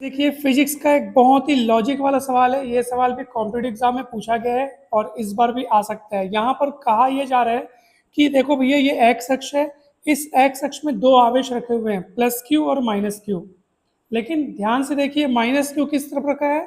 देखिए फिजिक्स का एक बहुत ही लॉजिक वाला सवाल है। ये सवाल भी कॉम्पिटिटिव एग्जाम में पूछा गया है और इस बार भी आ सकता है। यहाँ पर कहा यह जा रहा है कि देखो भैया ये एक्स अक्ष है, इस एक्स अक्ष में दो आवेश रखे हुए हैं, प्लस क्यू और माइनस क्यू। लेकिन ध्यान से देखिए माइनस क्यू किस तरफ रखा है,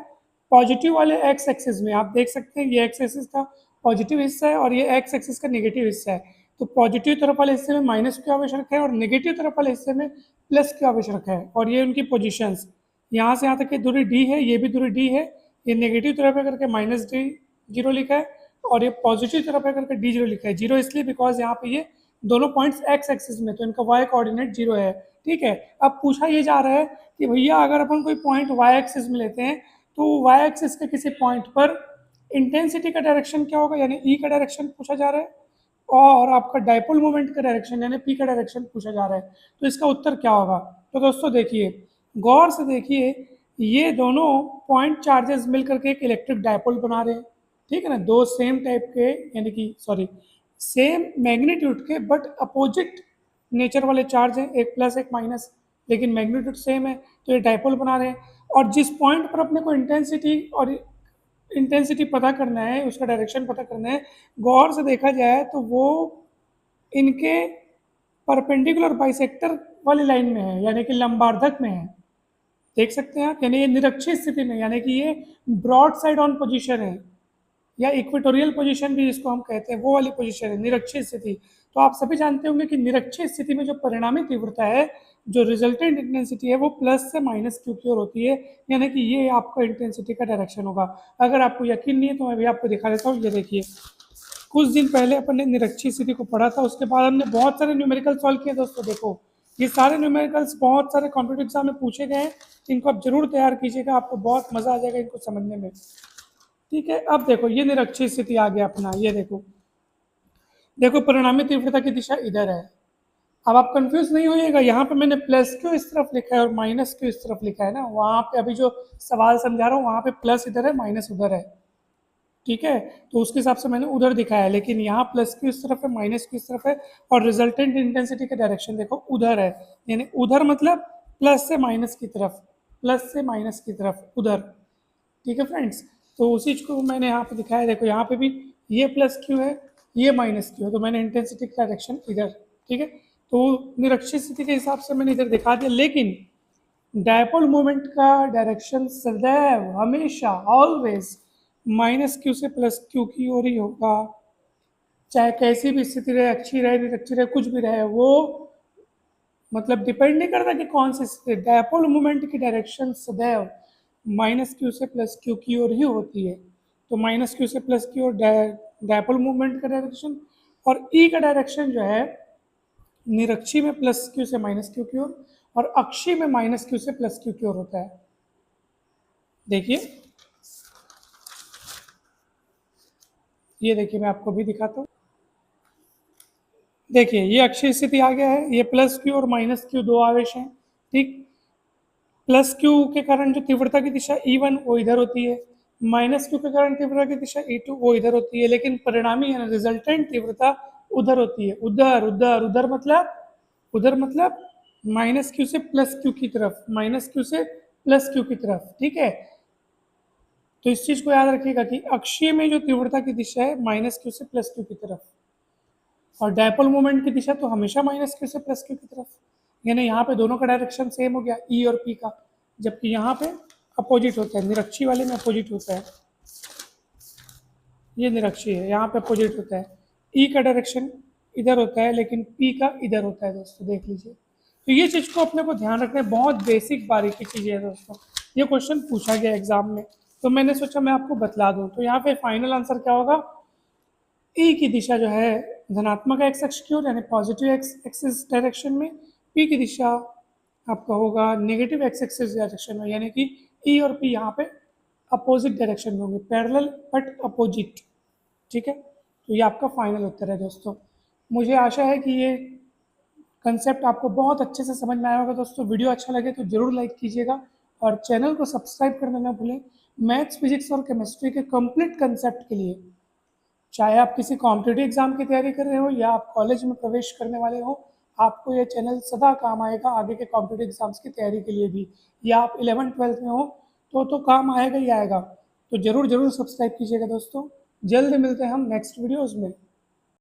पॉजिटिव वाले एक्स एक्सिस में। आप देख सकते हैं ये एक्स एक्सिस का पॉजिटिव हिस्सा है और ये एक्स एक्सिस का नेगेटिव हिस्सा है। तो पॉजिटिव तरफ वाले हिस्से में माइनस क्यू आवेश रखा है और नेगेटिव तरफ वाले हिस्से में प्लस क्यू आवेश रखा है। और ये उनकी पोजिशंस, यहाँ से यहाँ तक की दूरी डी है, ये भी दूरी डी है। ये नेगेटिव तरफ है करके माइनस डी जीरो लिखा है और ये पॉजिटिव तरफ है करके डी जीरो लिखा है। जीरो इसलिए बिकॉज यहाँ पे ये दोनों पॉइंट्स एक्स एक्सिस में, तो इनका वाई कोऑर्डिनेट जीरो है। ठीक है, अब पूछा ये जा रहा है कि भैया अगर अपन कोई पॉइंट वाई एक्सिस में लेते हैं तो वाई एक्सिस के किसी पॉइंट पर इंटेंसिटी का डायरेक्शन क्या होगा, यानी ई का डायरेक्शन पूछा जा रहा है और आपका डायपोल मोमेंट का डायरेक्शन यानी पी का डायरेक्शन पूछा जा रहा है। तो इसका उत्तर क्या होगा? तो दोस्तों देखिए, गौर से देखिए, ये दोनों पॉइंट चार्जेस मिलकर के एक इलेक्ट्रिक डायपोल बना रहे हैं। ठीक है ना, दो सेम टाइप के यानी कि सॉरी सेम मैग्नीट्यूड के बट अपोजिट नेचर वाले चार्ज हैं, एक प्लस एक माइनस, लेकिन मैग्नीट्यूड सेम है, तो ये डायपोल बना रहे हैं। और जिस पॉइंट पर अपने को इंटेंसिटी पता करना है, उसका डायरेक्शन पता करना है, गौर से देखा जाए तो वो इनके परपेंडिकुलर बाइसेक्टर वाली लाइन में है, यानी कि लंबार्धक में है। देख सकते हैं आप, यानी ये निरक्षीय स्थिति में, यानी कि ये ब्रॉड साइड ऑन पोजीशन है या इक्वेटोरियल पोजीशन भी जिसको हम कहते हैं, वो वाली पोजीशन है निरक्षीय स्थिति। तो आप सभी जानते होंगे कि निरक्षीय स्थिति में जो परिणामी तीव्रता है, जो रिजल्टेंट इंटेंसिटी है, वो प्लस से माइनस क्यू की ओर होती है, यानी कि ये आपका इंटेंसिटी का डायरेक्शन होगा। अगर आपको यकीन नहीं है तो मैं भी आपको दिखा देता हूँ। ये देखिए, कुछ दिन पहले अपन ने निरक्षीय स्थिति को पढ़ा था, उसके बाद हमने बहुत सारे न्यूमेरिकल सॉल्व किए। दोस्तों देखो, ये सारे न्यूमेरिकल्स बहुत सारे कॉम्पिटिटिव एग्जाम में पूछे गए हैं, इनको आप जरूर तैयार कीजिएगा, आपको बहुत मजा आ जाएगा इनको समझने में। ठीक है, अब देखो ये निरक्षीय स्थिति आ गया अपना। ये देखो, देखो परिणामी तीव्रता की दिशा इधर है। अब आप कंफ्यूज नहीं होइएगा, यहाँ पे मैंने प्लस क्यू इस तरफ लिखा है और माइनस क्यू इस तरफ लिखा है ना, वहाँ पे अभी जो सवाल समझा रहा हूँ वहाँ पे प्लस इधर है माइनस उधर है। ठीक है, तो उसके हिसाब से मैंने उधर दिखाया है, लेकिन यहाँ प्लस की इस तरफ है माइनस की इस तरफ है और रिजल्टेंट इंटेंसिटी का डायरेक्शन देखो उधर है, यानी उधर मतलब प्लस से माइनस की तरफ, प्लस से माइनस की तरफ उधर। ठीक है फ्रेंड्स, तो उसी चीज को मैंने यहाँ पे दिखाया। देखो यहाँ पे भी ये प्लस क्यू है, ये माइनस क्यू है, तो मैंने इंटेंसिटी का डायरेक्शन इधर। ठीक है, तो निरक्षित स्थिति के हिसाब से मैंने इधर दिखा दिया, लेकिन डायपोल मोमेंट का डायरेक्शन सदैव हमेशा ऑलवेज माइनस क्यू से प्लस क्यू की ओर ही होगा। चाहे कैसी भी स्थिति रहे, अच्छी रहे अच्छी रहे, कुछ भी रहे, वो मतलब डिपेंड नहीं करता कि कौन सी स्थिति, डायपोल मोमेंट की डायरेक्शन सदैव माइनस क्यू से प्लस क्यू की ओर ही होती है। तो माइनस क्यू से प्लस क्यू और डायपोल मूवमेंट का डायरेक्शन, और ई का डायरेक्शन जो है निरक्षी में प्लस क्यू से माइनस क्यू की ओर और अक्षी में माइनस क्यू से प्लस क्यू की ओर होता है। देखिए, ये देखिए मैं आपको भी दिखाता हूँ। देखिए ये अक्षीय स्थिति आ गया है, ये प्लस क्यू और माइनस क्यू दो आवेश हैं। ठीक, प्लस क्यू के कारण जो तीव्रता की दिशा E1 वो इधर होती है, माइनस क्यू के कारण तीव्रता की दिशा E2 वो इधर होती है, लेकिन परिणामी यानी रिजल्टेंट तीव्रता उधर होती है। उधर उधर उधर मतलब माइनस क्यू से प्लस क्यू की तरफ, माइनस क्यू से प्लस क्यू की तरफ। ठीक है, तो इस चीज को याद रखिएगा कि अक्षीय में जो तीव्रता की दिशा है माइनस क्यू से प्लस क्यू की तरफ, और डायपोल मोमेंट की दिशा तो हमेशा माइनस क्यू से प्लस क्यू की तरफ। यानी यहाँ पे दोनों का डायरेक्शन सेम हो गया, ई और पी का, जबकि यहाँ पे अपोजिट होता है, निरक्षी वाले में अपोजिट होता है। ये निरक्षी है, यहाँ पे अपोजिट होता है, ई का डायरेक्शन इधर होता है लेकिन पी का इधर होता है। दोस्तों देख लीजिए, तो ये चीज़ को अपने को ध्यान रखना है, बहुत बेसिक बारीकी चीज़ें है दोस्तों। ये क्वेश्चन पूछा गया एग्जाम में, तो मैंने सोचा मैं आपको बतला दूँ। तो यहाँ पे फाइनल आंसर क्या होगा, ई की दिशा जो है धनात्मक एक्स अक्ष की ओर यानी पॉजिटिव एक्स एक्सिस डायरेक्शन में, पी की दिशा आपका होगा नेगेटिव एक्स एक्सिस डायरेक्शन में, यानी कि ई और पी यहाँ पे अपोजिट डायरेक्शन में होंगे, पैरेलल बट अपोजिट। ठीक है, तो ये आपका फाइनल उत्तर है दोस्तों। मुझे आशा है कि ये कंसेप्ट आपको बहुत अच्छे से समझ में आया होगा। दोस्तों वीडियो अच्छा लगे तो ज़रूर लाइक कीजिएगा और चैनल को सब्सक्राइब करना ना भूलें। मैथ्स, फिजिक्स और केमिस्ट्री के कंप्लीट कंसेप्ट के लिए, चाहे आप किसी कॉम्पिटिटिव एग्जाम की तैयारी कर रहे हो या आप कॉलेज में प्रवेश करने वाले हो, आपको ये चैनल सदा काम आएगा आगे के कॉम्पिटिटिव एग्जाम्स की तैयारी के लिए भी, या आप 11th-12th में हो तो काम आएगा ही आएगा। तो ज़रूर ज़रूर सब्सक्राइब कीजिएगा दोस्तों। जल्द मिलते हैं हम नेक्स्ट वीडियोज़ में।